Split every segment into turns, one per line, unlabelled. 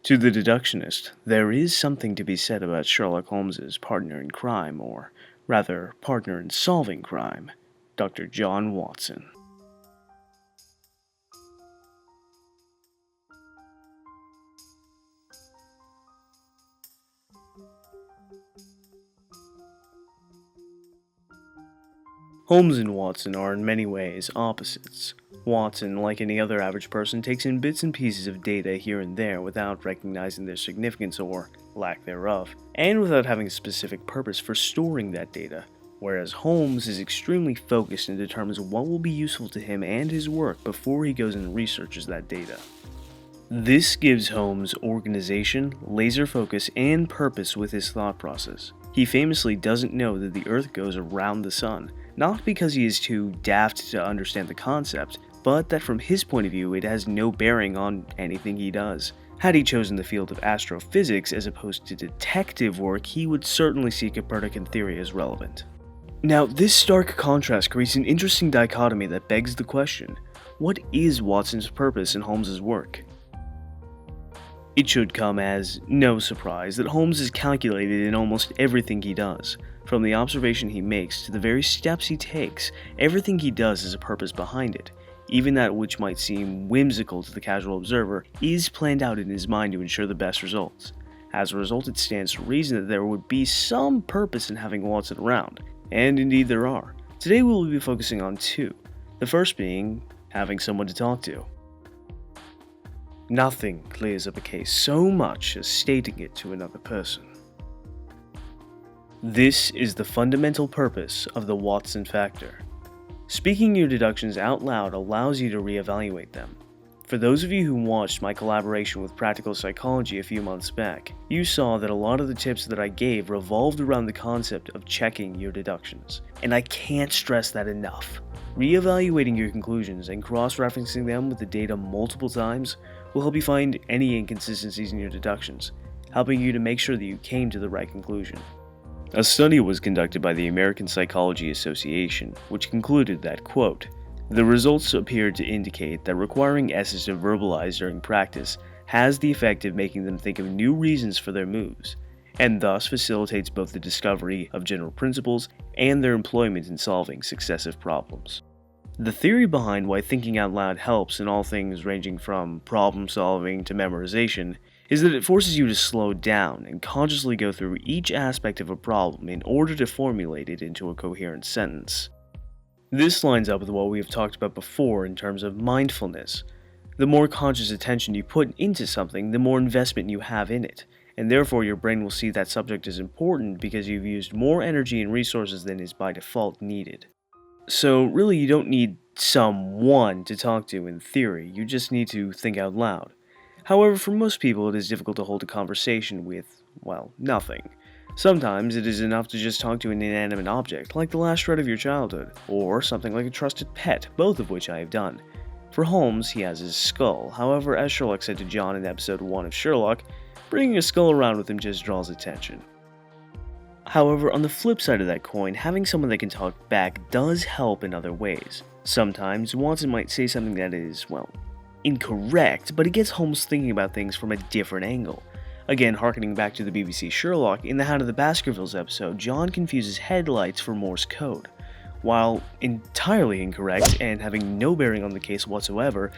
To the deductionist, there is something to be said about Sherlock Holmes's partner in crime, or rather, partner in solving crime, Dr. John Watson. Holmes and Watson are in many ways opposites. Watson, like any other average person, takes in bits and pieces of data here and there without recognizing their significance or lack thereof, and without having a specific purpose for storing that data, whereas Holmes is extremely focused and determines what will be useful to him and his work before he goes and researches that data. This gives Holmes organization, laser focus, and purpose with his thought process. He famously doesn't know that the Earth goes around the Sun, not because he is too daft to understand the concept, but that from his point of view it has no bearing on anything he does. Had he chosen the field of astrophysics as opposed to detective work, he would certainly see Copernican theory as relevant. Now, this stark contrast creates an interesting dichotomy that begs the question, what is Watson's purpose in Holmes's work? It should come as no surprise that Holmes is calculated in almost everything he does. From the observation he makes to the very steps he takes, everything he does has a purpose behind it. Even that which might seem whimsical to the casual observer is planned out in his mind to ensure the best results. As a result, it stands to reason that there would be some purpose in having Watson around, and indeed there are. Today we will be focusing on two, the first being having someone to talk to. Nothing clears up a case so much as stating it to another person. This is the fundamental purpose of the Watson factor. Speaking your deductions out loud allows you to reevaluate them. For those of you who watched my collaboration with Practical Psychology a few months back, you saw that a lot of the tips that I gave revolved around the concept of checking your deductions, and I can't stress that enough. Reevaluating your conclusions and cross-referencing them with the data multiple times will help you find any inconsistencies in your deductions, helping you to make sure that you came to the right conclusion. A study was conducted by the American Psychology Association, which concluded that, quote, the results appeared to indicate that requiring S's to verbalize during practice has the effect of making them think of new reasons for their moves, and thus facilitates both the discovery of general principles and their employment in solving successive problems. The theory behind why thinking out loud helps in all things ranging from problem solving to memorization is that it forces you to slow down and consciously go through each aspect of a problem in order to formulate it into a coherent sentence. This lines up with what we have talked about before in terms of mindfulness. The more conscious attention you put into something, the more investment you have in it, and therefore your brain will see that subject as important because you've used more energy and resources than is by default needed. So really you don't need someone to talk to in theory, you just need to think out loud. However, for most people it is difficult to hold a conversation with, well, nothing. Sometimes it is enough to just talk to an inanimate object, like the last shred of your childhood, or something like a trusted pet, both of which I have done. For Holmes, he has his skull, however, as Sherlock said to John in episode 1 of Sherlock, bringing a skull around with him just draws attention. However, on the flip side of that coin, having someone that can talk back does help in other ways. Sometimes Watson might say something that is, well, incorrect, but it gets Holmes thinking about things from a different angle. Again, harkening back to the BBC Sherlock, in the Hound of the Baskervilles episode, John confuses headlights for Morse code. While entirely incorrect and having no bearing on the case whatsoever,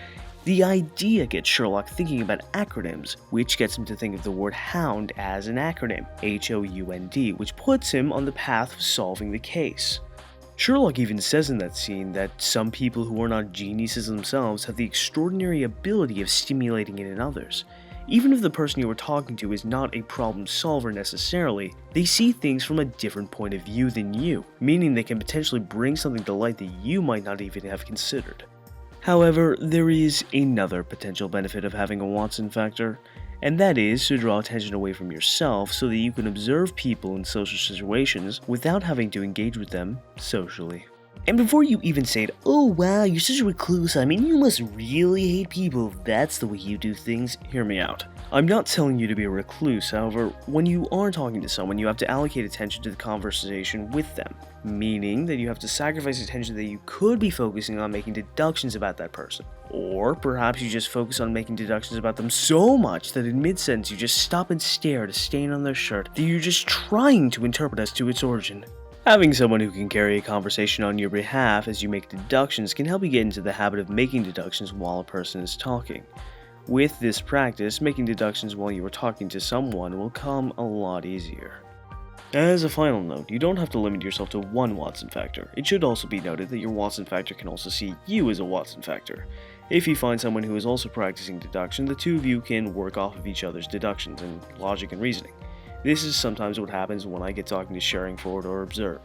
the idea gets Sherlock thinking about acronyms, which gets him to think of the word hound as an acronym, H-O-U-N-D, which puts him on the path of solving the case. Sherlock even says in that scene that some people who are not geniuses themselves have the extraordinary ability of stimulating it in others. Even if the person you are talking to is not a problem solver necessarily, they see things from a different point of view than you, meaning they can potentially bring something to light that you might not even have considered. However, there is another potential benefit of having a Watson factor, and that is to draw attention away from yourself so that you can observe people in social situations without having to engage with them socially. And before you even say it, oh wow, you're such a recluse, I mean you must really hate people if that's the way you do things, hear me out. I'm not telling you to be a recluse, however, when you are talking to someone, you have to allocate attention to the conversation with them, meaning that you have to sacrifice attention that you could be focusing on making deductions about that person. Or perhaps you just focus on making deductions about them so much that in mid-sentence you just stop and stare at a stain on their shirt that you're just trying to interpret as to its origin. Having someone who can carry a conversation on your behalf as you make deductions can help you get into the habit of making deductions while a person is talking. With this practice, making deductions while you are talking to someone will come a lot easier. As a final note, you don't have to limit yourself to one Watson factor. It should also be noted that your Watson factor can also see you as a Watson factor. If you find someone who is also practicing deduction, the two of you can work off of each other's deductions and logic and reasoning. This is sometimes what happens when I get talking to Sharingford or Observe.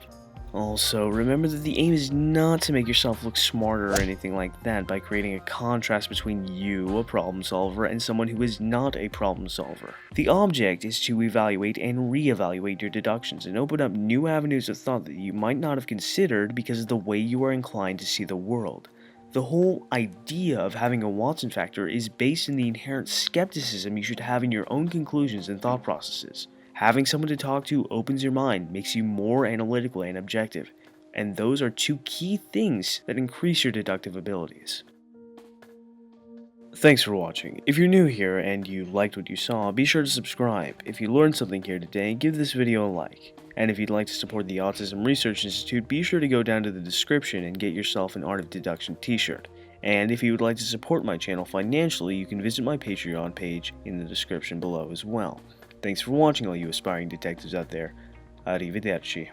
Also, remember that the aim is not to make yourself look smarter or anything like that by creating a contrast between you, a problem solver, and someone who is not a problem solver. The object is to evaluate and re-evaluate your deductions and open up new avenues of thought that you might not have considered because of the way you are inclined to see the world. The whole idea of having a Watson factor is based in the inherent skepticism you should have in your own conclusions and thought processes. Having someone to talk to opens your mind, makes you more analytical and objective, and those are two key things that increase your deductive abilities. Thanks for watching. If you're new here and you liked what you saw, be sure to subscribe. If you learned something here today, give this video a like. And if you'd like to support the Autism Research Institute, be sure to go down to the description and get yourself an Art of Deduction t-shirt. And if you would like to support my channel financially, you can visit my Patreon page in the description below as well. Thanks for watching, all you aspiring detectives out there. Arrivederci.